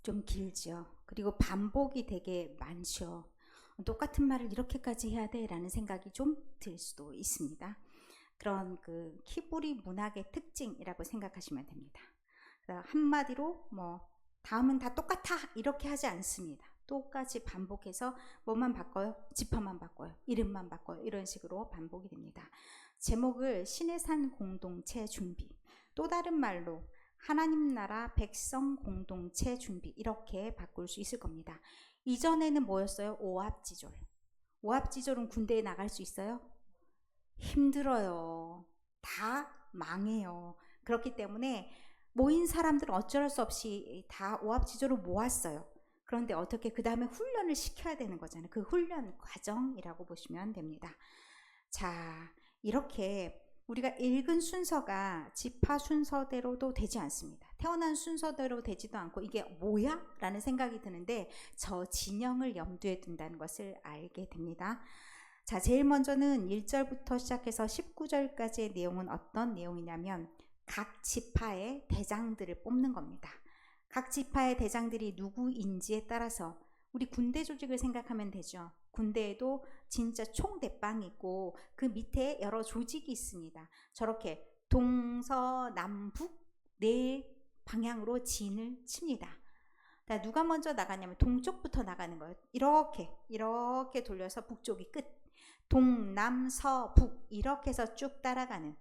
좀 길죠. 그리고 반복이 되게 많죠. 똑같은 말을 이렇게까지 해야 돼? 라는 생각이 좀 들 수도 있습니다. 그런 그 히브리 문학의 특징이라고 생각하시면 됩니다. 한마디로 다음은 다 똑같아 이렇게 하지 않습니다. 똑같이 반복해서 뭐만 바꿔요? 지파만 바꿔요. 이름만 바꿔요. 이런 식으로 반복이 됩니다. 제목을 신의 산 공동체 준비, 또 다른 말로 하나님 나라 백성 공동체 준비, 이렇게 바꿀 수 있을 겁니다. 이전에는 뭐였어요? 오합지졸. 오합지졸은 군대에 나갈 수 있어요? 힘들어요. 다 망해요. 그렇기 때문에 모인 사람들은 어쩔 수 없이 다 오합지졸을 모았어요. 그런데 어떻게 그 다음에 훈련을 시켜야 되는 거잖아요. 그 훈련 과정이라고 보시면 됩니다. 자, 이렇게 우리가 읽은 순서가 지파 순서대로도 되지 않습니다. 태어난 순서대로 되지도 않고 이게 뭐야? 라는 생각이 드는데 저 진영을 염두에 둔다는 것을 알게 됩니다. 자, 제일 먼저는 1절부터 시작해서 19절까지의 내용은 어떤 내용이냐면 각 지파의 대장들을 뽑는 겁니다. 각 지파의 대장들이 누구인지에 따라서 우리 군대 조직을 생각하면 되죠. 군대에도 진짜 총대빵이 있고 그 밑에 여러 조직이 있습니다. 저렇게 동서남북 네 방향으로 진을 칩니다. 누가 먼저 나가냐면 동쪽부터 나가는 거예요. 이렇게 돌려서 북쪽이 끝. 동남서북 이렇게 해서 쭉 따라가는,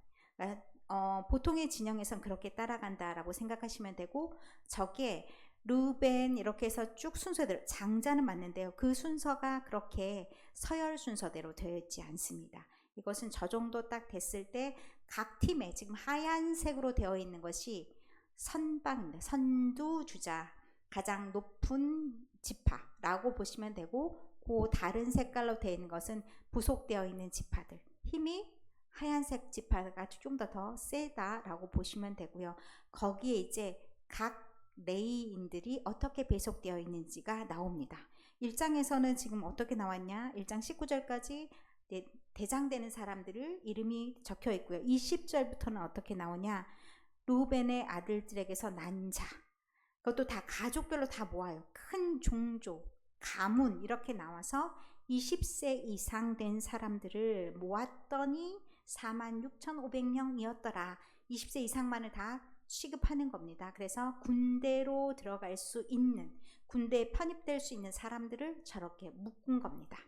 보통의 진영에선 그렇게 따라간다라고 생각하시면 되고, 저게 루벤 이렇게 해서 쭉 순서대로, 장자는 맞는데요, 그 순서가 그렇게 서열 순서대로 되어 있지 않습니다. 이것은 저 정도 딱 됐을 때 각 팀에 지금 하얀색으로 되어 있는 것이 선방입니다. 선두주자, 가장 높은 지파라고 보시면 되고, 그 다른 색깔로 되어 있는 것은 부속되어 있는 지파들, 힘이 하얀색 지파가 좀 더 세다라고 보시면 되고요. 거기에 이제 각 레위인들이 어떻게 배속되어 있는지가 나옵니다. 1장에서는 지금 어떻게 나왔냐? 1장 19절까지 대장되는 사람들을 이름이 적혀 있고요. 20절부터는 어떻게 나오냐? 루벤의 아들들에게서 난 자, 그것도 다 가족별로 다 모아요. 큰 종족, 가문 이렇게 나와서 20세 이상 된 사람들을 모았더니 46,500명이었더라. 20세 이상만을 다 취급하는 겁니다. 그래서 군대로 들어갈 수 있는, 군대에 편입될 수 있는 사람들을 저렇게 묶은 겁니다.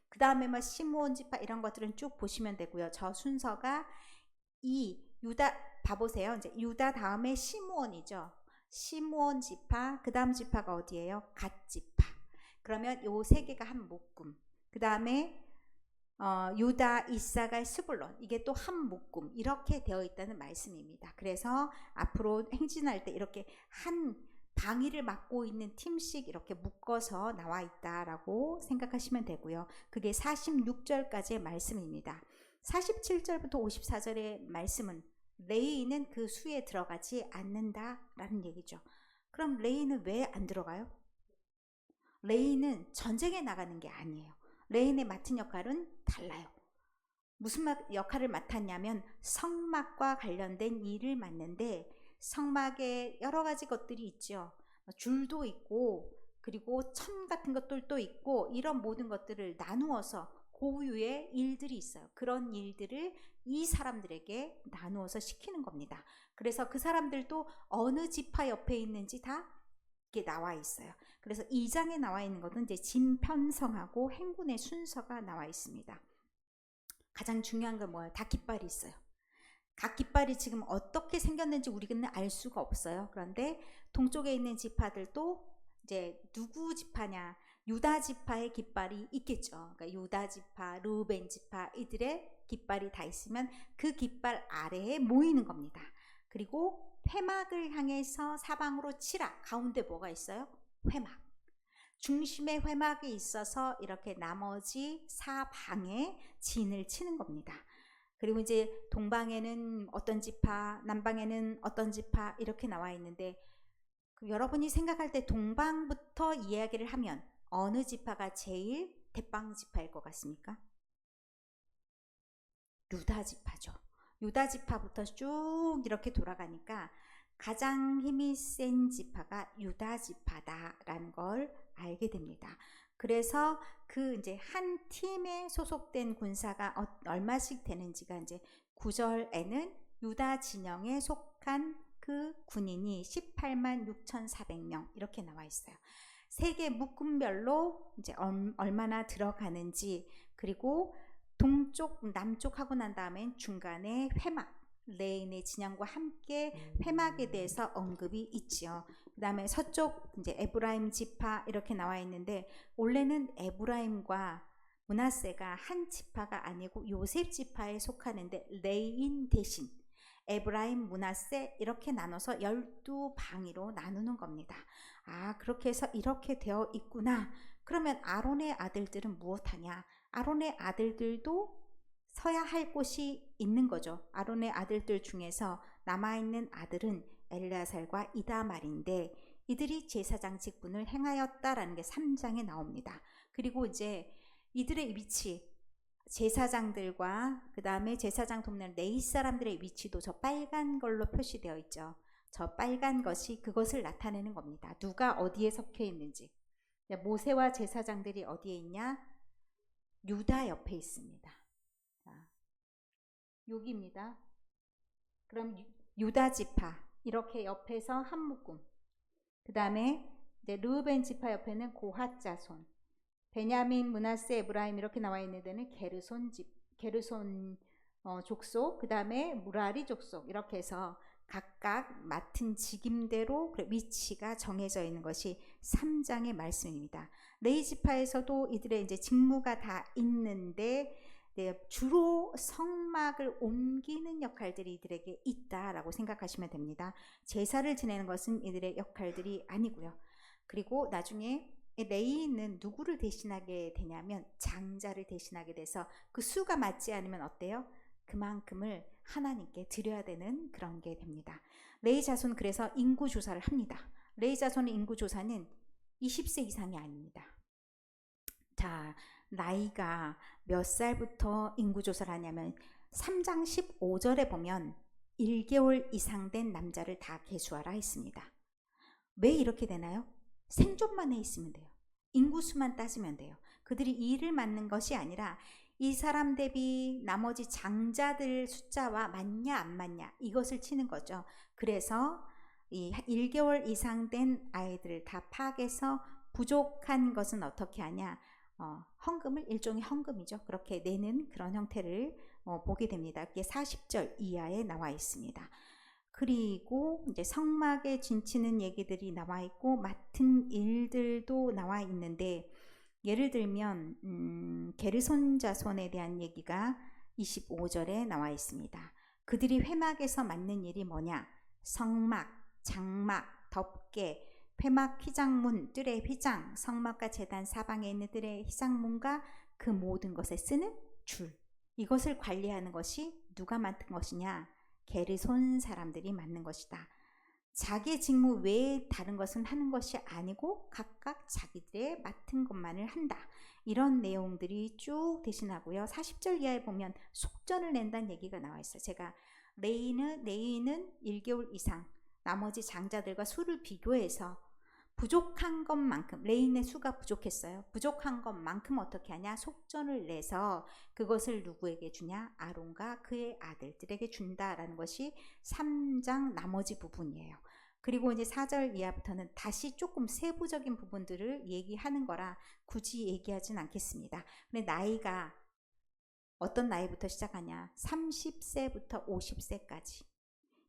그 다음에 시므온 지파 이런 것들은 쭉 보시면 되고요. 저 순서가 이 유다, 봐보세요. 이제 유다 다음에 시므온이죠. 시므온 지파, 그 다음 지파가 어디예요? 갓 지파. 그러면 요 세 개가 한 묶음. 그 다음에 유다, 이사갈, 스불론, 이게 또 한 묶음, 이렇게 되어 있다는 말씀입니다. 그래서 앞으로 행진할 때 이렇게 한 방위를 맡고 있는 팀씩 이렇게 묶어서 나와 있다라고 생각하시면 되고요. 그게 46절까지의 말씀입니다. 47절부터 54절의 말씀은 레위인은 그 수에 들어가지 않는다라는 얘기죠. 그럼 레위인은 왜 안 들어가요? 레위인은 전쟁에 나가는 게 아니에요. 레위인의 맡은 역할은 달라요. 무슨 역할을 맡았냐면 성막과 관련된 일을 맡는데, 성막에 여러 가지 것들이 있죠. 줄도 있고 그리고 천 같은 것들도 있고, 이런 모든 것들을 나누어서 고유의 일들이 있어요. 그런 일들을 이 사람들에게 나누어서 시키는 겁니다. 그래서 그 사람들도 어느 지파 옆에 있는지 다 이렇게 나와 있어요. 그래서 2장에 나와 있는 것은 이제 진편성하고 행군의 순서가 나와 있습니다. 가장 중요한 건 뭐예요? 다 깃발이 있어요. 각 깃발이 지금 어떻게 생겼는지 우리는 알 수가 없어요. 그런데 동쪽에 있는 지파들도 이제 누구 지파냐? 유다 지파의 깃발이 있겠죠. 그러니까 유다 지파, 루벤 지파, 이들의 깃발이 다 있으면 그 깃발 아래에 모이는 겁니다. 그리고 회막을 향해서 사방으로 치라. 가운데 뭐가 있어요? 회막. 중심에 회막이 있어서 이렇게 나머지 사방에 진을 치는 겁니다. 그리고 이제 동방에는 어떤 지파, 남방에는 어떤 지파 이렇게 나와 있는데, 여러분이 생각할 때 동방부터 이야기를 하면 어느 지파가 제일 대빵 지파일 것 같습니까? 유다 지파죠. 유다 지파부터 쭉 이렇게 돌아가니까 가장 힘이 센 지파가 유다 지파다라는 걸 알게 됩니다. 그래서 그 이제 한 팀에 소속된 군사가 얼마씩 되는지가 이제 9절에는 유다 진영에 속한 그 군인이 18만 6,400명 이렇게 나와 있어요. 세계 묶음별로 이제 얼마나 들어가는지, 그리고 동쪽, 남쪽 하고 난 다음엔 중간에 회막, 레인의 진영과 함께 회막에 대해서 언급이 있지요. 그 다음에 서쪽 이제 에브라임 지파 이렇게 나와 있는데, 원래는 에브라임과 므낫세가 한 지파가 아니고 요셉 지파에 속하는데 레인 대신 에브라임, 므낫세 이렇게 나눠서 12방위로 나누는 겁니다. 아, 그렇게 해서 이렇게 되어 있구나. 그러면 아론의 아들들은 무엇하냐? 아론의 아들들도 서야 할 곳이 있는 거죠. 아론의 아들들 중에서 남아있는 아들은 엘르아살과 이다말인데, 이들이 제사장 직분을 행하였다라는 게 3장에 나옵니다. 그리고 이제 이들의 위치, 제사장들과 그 다음에 제사장 돕는 레위 사람들의 위치도 저 빨간 걸로 표시되어 있죠. 저 빨간 것이 그것을 나타내는 겁니다. 누가 어디에 속해 있는지. 모세와 제사장들이 어디에 있냐? 유다 옆에 있습니다. 자, 여기입니다. 그럼 유다 지파 이렇게 옆에서 한 묶음. 그 다음에 이제 르우벤 지파 옆에는 고핫 자손, 베냐민, 므낫세, 에브라임 이렇게 나와 있는 데는 게르손 족속, 그 다음에 무라리 족속 이렇게 해서 각각 맡은 직임대로 위치가 정해져 있는 것이 3장의 말씀입니다. 레위 지파에서도 이들의 이제 직무가 다 있는데, 네, 주로 성막을 옮기는 역할들이 이들에게 있다라고 생각하시면 됩니다. 제사를 지내는 것은 이들의 역할들이 아니고요. 그리고 나중에 레위는 누구를 대신하게 되냐면 장자를 대신하게 돼서 그 수가 맞지 않으면 어때요? 그만큼을 하나님께 드려야 되는 그런 게 됩니다. 레위 자손, 그래서 인구 조사를 합니다. 레위 자손의 인구 조사는 20세 이상이 아닙니다. 자, 나이가 몇 살부터 인구 조사를 하냐면 3장 15절에 보면 1개월 이상 된 남자를 다 계수하라 했습니다. 왜 이렇게 되나요? 생존만 해 있으면 돼요. 인구수만 따지면 돼요. 그들이 일을 맡는 것이 아니라 이 사람 대비 나머지 장자들 숫자와 맞냐 안 맞냐 이것을 치는 거죠. 그래서 이 1개월 이상 된 아이들을 다 파악해서 부족한 것은 어떻게 하냐? 헌금을, 일종의 헌금이죠. 그렇게 내는 그런 형태를 보게 됩니다. 그게 40절 이하에 나와 있습니다. 그리고 이제 성막에 진치는 얘기들이 나와 있고 맡은 일들도 나와 있는데, 예를 들면 게르손 자손에 대한 얘기가 25절에 나와 있습니다. 그들이 회막에서 맡는 일이 뭐냐? 성막, 장막, 덮개, 회막 휘장문, 뜰의 휘장, 성막과 제단 사방에 있는 뜰의 휘장문과 그 모든 것에 쓰는 줄, 이것을 관리하는 것이 누가 맡은 것이냐? 게르손 사람들이 맡는 것이다. 자기의 직무 외에 다른 것은 하는 것이 아니고 각각 자기들의 맡은 것만을 한다. 이런 내용들이 쭉 대신하고요. 40절 이하에 보면 속전을 낸다는 얘기가 나와 있어요. 제가 레위는 1개월 이상, 나머지 장자들과 수를 비교해서 부족한 것만큼, 레인의 수가 부족했어요. 부족한 것만큼 어떻게 하냐? 속전을 내서 그것을 누구에게 주냐? 아론과 그의 아들들에게 준다라는 것이 3장 나머지 부분이에요. 그리고 이제 4절 이하부터는 다시 조금 세부적인 부분들을 얘기하는 거라 굳이 얘기하진 않겠습니다. 근데 나이가 어떤 나이부터 시작하냐? 30세부터 50세까지.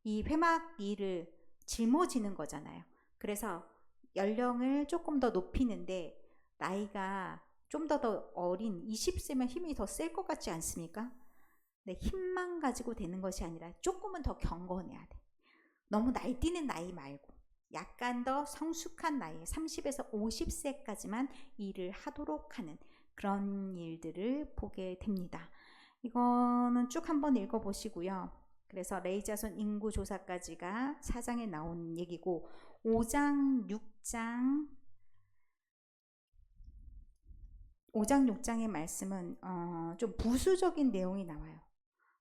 이 회막 일을 짊어지는 거잖아요. 그래서 연령을 조금 더 높이는데 나이가 좀 더 어린 20세면 힘이 더 셀 것 같지 않습니까? 네, 힘만 가지고 되는 것이 아니라 조금은 더 경건해야 돼. 너무 날뛰는 나이 말고 약간 더 성숙한 나이, 30에서 50세까지만 일을 하도록 하는 그런 일들을 보게 됩니다. 이거는 쭉 한번 읽어보시고요. 그래서 레위 자손 인구 조사까지가 4장에 나온 얘기고, 5장 6장의 말씀은 좀 부수적인 내용이 나와요.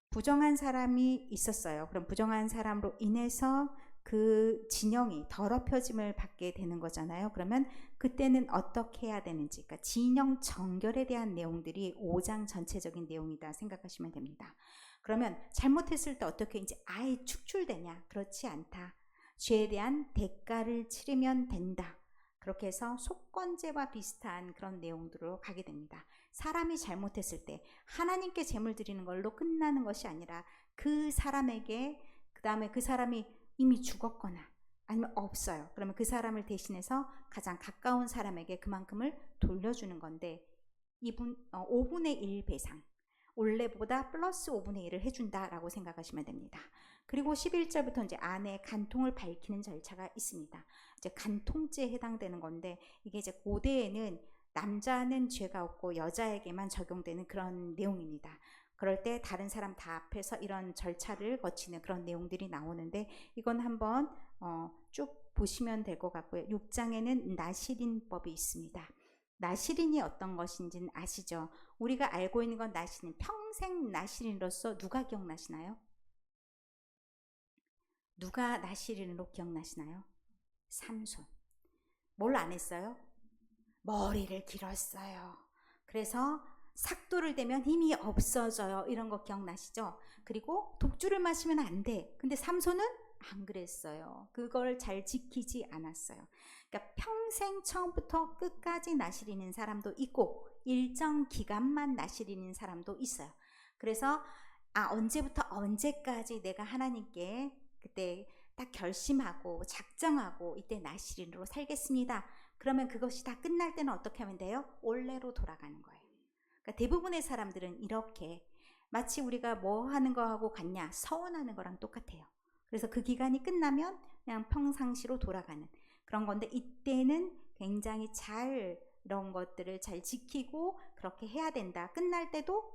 부정한 사람이 있었어요. 그럼 부정한 사람으로 인해서 그 진영이 더럽혀짐을 받게 되는 거잖아요. 그러면 그때는 어떻게 해야 되는지, 그러니까 진영 정결에 대한 내용들이 5장 전체적인 내용이다 생각하시면 됩니다. 그러면 잘못했을 때 어떻게 이제 아예 축출되냐? 그렇지 않다. 죄에 대한 대가를 치르면 된다. 그렇게 해서 속건제와 비슷한 그런 내용들로 가게 됩니다. 사람이 잘못했을 때 하나님께 제물 드리는 걸로 끝나는 것이 아니라 그 사람에게, 그 다음에 그 사람이 이미 죽었거나 아니면 없어요. 그러면 그 사람을 대신해서 가장 가까운 사람에게 그만큼을 돌려주는 건데 5분의 1 배상, 원래보다 플러스 5분의 1을 해준다라고 생각하시면 됩니다. 그리고 11절부터 이제 아내의 간통을 밝히는 절차가 있습니다. 이제 간통죄에 해당되는 건데, 이게 이제 고대에는 남자는 죄가 없고 여자에게만 적용되는 그런 내용입니다. 그럴 때 다른 사람 다 앞에서 이런 절차를 거치는 그런 내용들이 나오는데, 이건 한번 쭉 보시면 될 것 같고요. 6장에는 나시린법이 있습니다. 나시린이 어떤 것인지는 아시죠? 우리가 알고 있는 건 나시린, 평생 나시린으로서 누가 기억나시나요? 누가 나시린으로 기억나시나요? 삼손. 뭘 안 했어요? 머리를 길었어요. 그래서 삭도를 대면 힘이 없어져요. 이런 거 기억나시죠? 그리고 독주를 마시면 안 돼. 근데 삼손은 안 그랬어요. 그걸 잘 지키지 않았어요. 그러니까 평생 처음부터 끝까지 나시리는 사람도 있고 일정 기간만 나시리는 사람도 있어요. 그래서 언제부터 언제까지 내가 하나님께 그때 딱 결심하고 작정하고 이때 나시린으로 살겠습니다. 그러면 그것이 다 끝날 때는 어떻게 하면 돼요? 원래로 돌아가는 거예요. 그러니까 대부분의 사람들은 이렇게 마치 우리가 뭐 하는 거하고 같냐? 서원하는 거랑 똑같아요. 그래서 그 기간이 끝나면 그냥 평상시로 돌아가는 그런 건데, 이때는 굉장히 잘 이런 것들을 잘 지키고 그렇게 해야 된다. 끝날 때도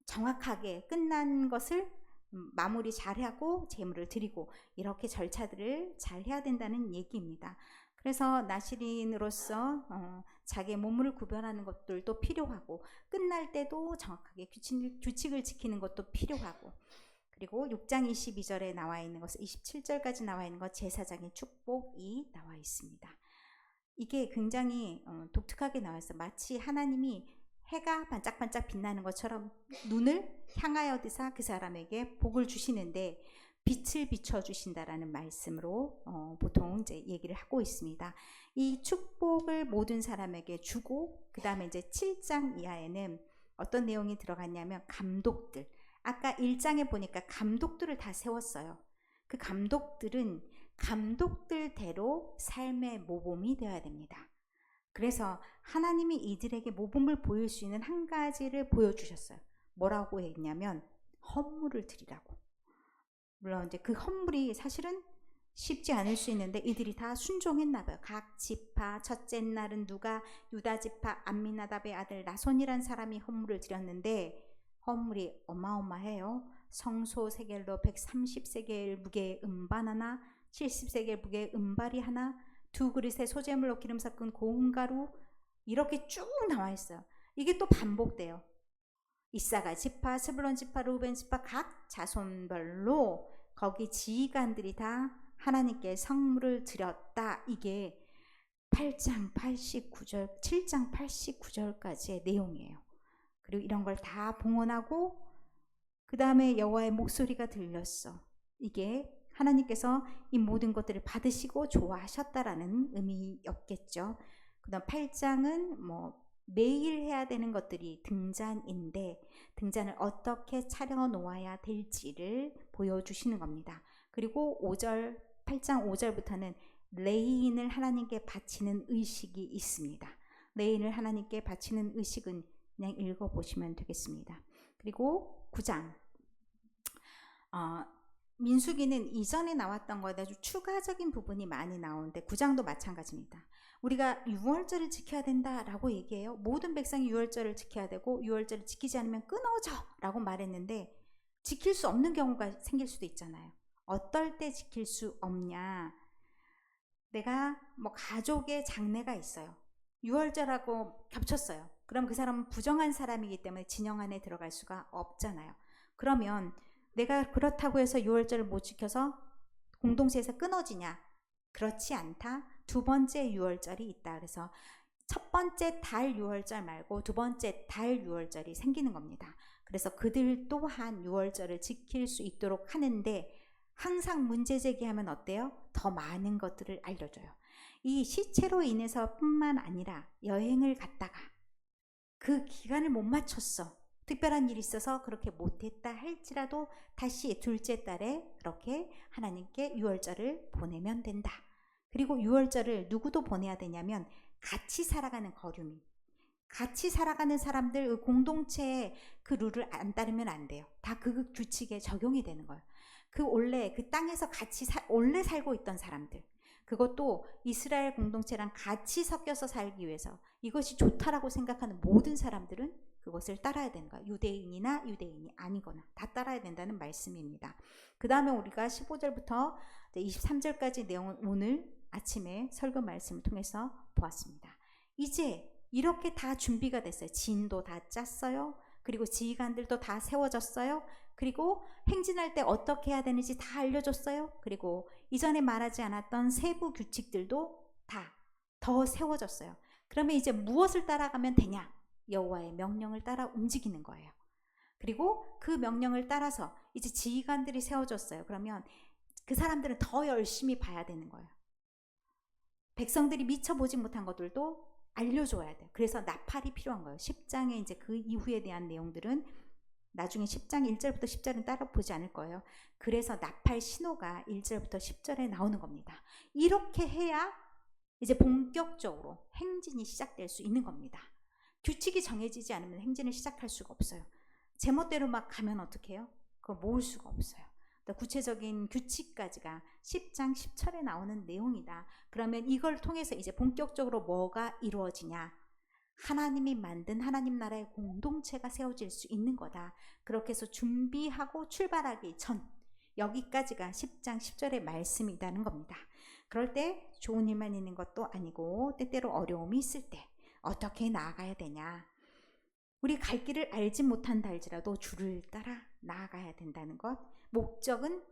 정확하게 끝난 것을 마무리 잘하고 제물을 드리고 이렇게 절차들을 잘 해야 된다는 얘기입니다. 그래서 나시린으로서 자기의 몸을 구별하는 것들도 필요하고 끝날 때도 정확하게 규칙을 지키는 것도 필요하고, 그리고 6장 22절에 나와 있는 것, 27절까지 나와 있는 것, 제사장의 축복이 나와 있습니다. 이게 굉장히 독특하게 나와 있어요. 마치 하나님이 해가 반짝반짝 빛나는 것처럼 눈을 향하여 드사 그 사람에게 복을 주시는데 빛을 비춰주신다라는 말씀으로 보통 이제 얘기를 하고 있습니다. 이 축복을 모든 사람에게 주고, 그 다음에 이제 7장 이하에는 어떤 내용이 들어갔냐면 감독들, 아까 1장에 보니까 감독들을 다 세웠어요. 그 감독들은 감독들대로 삶의 모범이 되어야 됩니다. 그래서 하나님이 이들에게 모범을 보일 수 있는 한 가지를 보여주셨어요. 뭐라고 했냐면 헌물을 드리라고. 물론 이제 그 헌물이 사실은 쉽지 않을 수 있는데 이들이 다 순종했나 봐요. 각 지파, 첫째 날은 누가? 유다 지파 암미나답의 아들 나손이란 사람이 헌물을 드렸는데 헌물이 어마어마해요. 성소 세겔로 130세겔 무게의 음반 하나, 70세겔 무게의 음발이 하나, 2그릇에 소재물로 기름 섞은 고운 가루, 이렇게 쭉 나와 있어요. 이게 또 반복돼요. 이사가 지파, 스불론 지파, 루벤 지파 각 자손별로 거기 지휘관들이 다 하나님께 성물을 드렸다. 이게 8장 89절, 7장 89절까지의 내용이에요. 그리고 이런 걸 다 봉헌하고 그 다음에 여호와의 목소리가 들렸어. 이게 하나님께서 이 모든 것들을 받으시고 좋아하셨다라는 의미였겠죠. 그 다음 8장은 매일 해야 되는 것들이 등잔인데 등잔을 어떻게 차려놓아야 될지를 보여주시는 겁니다. 그리고 8장 5절부터는 레인을 하나님께 바치는 의식이 있습니다. 레인을 하나님께 바치는 의식은 그냥 읽어보시면 되겠습니다. 그리고 9장 민수기는 이전에 나왔던 거에 아주 추가적인 부분이 많이 나오는데 9장도 마찬가지입니다. 우리가 유월절을 지켜야 된다라고 얘기해요. 모든 백성이 유월절을 지켜야 되고 유월절을 지키지 않으면 끊어져 라고 말했는데 지킬 수 없는 경우가 생길 수도 있잖아요. 어떨 때 지킬 수 없냐? 내가 가족의 장례가 있어요. 유월절하고 겹쳤어요. 그럼 그 사람은 부정한 사람이기 때문에 진영 안에 들어갈 수가 없잖아요. 그러면 내가 그렇다고 해서 유월절을 못 지켜서 공동체에서 끊어지냐? 그렇지 않다. 두 번째 유월절이 있다. 그래서 첫 번째 달 유월절 말고 두 번째 달 유월절이 생기는 겁니다. 그래서 그들 또한 유월절을 지킬 수 있도록 하는데 항상 문제 제기하면 어때요? 더 많은 것들을 알려줘요. 이 시체로 인해서 뿐만 아니라 여행을 갔다가 그 기간을 못 맞췄어. 특별한 일이 있어서 그렇게 못했다 할지라도 다시 둘째 달에 그렇게 하나님께 유월절을 보내면 된다. 그리고 유월절을 누구도 보내야 되냐면 같이 살아가는 거류민, 같이 살아가는 사람들, 그 공동체의 그 룰을 안 따르면 안 돼요. 다 그 규칙에 적용이 되는 거예요. 그 원래 그 땅에서 같이 원래 살고 있던 사람들, 그것도 이스라엘 공동체랑 같이 섞여서 살기 위해서 이것이 좋다라고 생각하는 모든 사람들은 그것을 따라야 되는 거예요. 유대인이나 유대인이 아니거나 다 따라야 된다는 말씀입니다. 그 다음에 우리가 15절부터 23절까지 내용은 오늘 아침에 설교 말씀을 통해서 보았습니다. 이제 이렇게 다 준비가 됐어요. 진도 다 짰어요. 그리고 지휘관들도 다 세워졌어요. 그리고 행진할 때 어떻게 해야 되는지 다 알려줬어요. 그리고 이전에 말하지 않았던 세부 규칙들도 다 더 세워졌어요. 그러면 이제 무엇을 따라가면 되냐? 여호와의 명령을 따라 움직이는 거예요. 그리고 그 명령을 따라서 이제 지휘관들이 세워졌어요. 그러면 그 사람들은 더 열심히 봐야 되는 거예요. 백성들이 미처 보지 못한 것들도 알려줘야 돼요. 그래서 나팔이 필요한 거예요. 10장에 이제 그 이후에 대한 내용들은 나중에 10장 1절부터 10절은 따라 보지 않을 거예요. 그래서 나팔 신호가 1절부터 10절에 나오는 겁니다. 이렇게 해야 이제 본격적으로 행진이 시작될 수 있는 겁니다. 규칙이 정해지지 않으면 행진을 시작할 수가 없어요. 제멋대로 막 가면 어떻게 해요? 그거 모을 수가 없어요. 구체적인 규칙까지가 10장 10절에 나오는 내용이다. 그러면 이걸 통해서 이제 본격적으로 뭐가 이루어지냐? 하나님이 만든 하나님 나라의 공동체가 세워질 수 있는 거다. 그렇게 해서 준비하고 출발하기 전 여기까지가 10장 10절의 말씀이라는 겁니다. 그럴 때 좋은 일만 있는 것도 아니고 때때로 어려움이 있을 때 어떻게 나아가야 되냐? 우리 갈 길을 알지 못한다 할지라도 주를 따라 나아가야 된다는 것. 목적은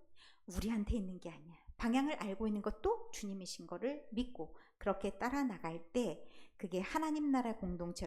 우리한테 있는 게 아니야. 방향을 알고 있는 것도 주님이신 거를 믿고 그렇게 따라 나갈 때 그게 하나님 나라 공동체